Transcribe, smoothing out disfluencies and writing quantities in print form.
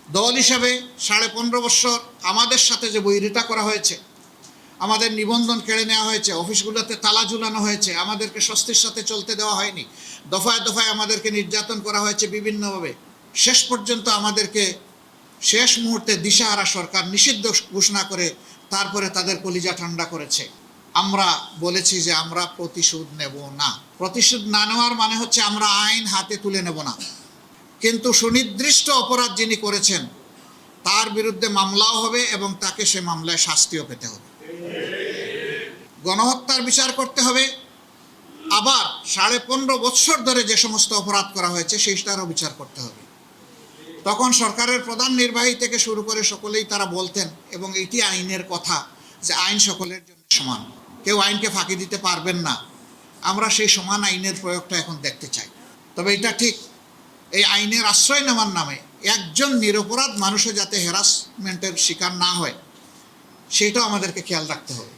দল হিসাবে 15.5 বছর আমাদের সাথে যে বৈরিতা করা হয়েছে, আমাদের নিবন্ধন কেড়ে নেওয়া হয়েছে, অফিসগুলোতে তালা ঝুলানো হয়েছে, আমাদেরকে স্বস্তির সাথে চলতে দেওয়া হয়নি, দফায় দফায় আমাদেরকে নির্যাতন করা হয়েছে বিভিন্নভাবে, শেষ পর্যন্ত আমাদেরকে শেষ মুহূর্তে দিশাহারা সরকার নিষিদ্ধ ঘোষণা করে তারপরে তাদের কলিজা ঠান্ডা করেছে। আমরা বলেছি যে আমরা প্রতিশোধ নেব না। প্রতিশোধ না নেওয়ার মানে হচ্ছে আমরা আইন হাতে তুলে নেব না, কিন্তু সুনির্দিষ্ট অপরাধ যিনি করেছেন তার বিরুদ্ধে মামলাও হবে এবং তাকে সে মামলায় শাস্তিও পেতে হবে। গণহত্যার বিচার করতে হবে, আবার 15.5 বছর ধরে যে সমস্ত অপরাধ করা হয়েছে সেইটারও বিচার করতে হবে। তখন সরকারের প্রধান নির্বাহী থেকে শুরু করে সকলেই তারা বলতেন, এবং এটি আইনের কথা, যে আইন সকলের জন্য সমান, কেউ আইনকে ফাঁকি দিতে পারবেন না। আমরা সেই সমান আইনের প্রয়োগটা এখন দেখতে চাই। তবে এটা ঠিক, এই আইনের আশ্রয় নেওয়ার নামে একজন নিরপরাধ মানুষও যাতে হ্যারাসমেন্টের শিকার না হয় সেটাও আমাদেরকে খেয়াল রাখতে হবে।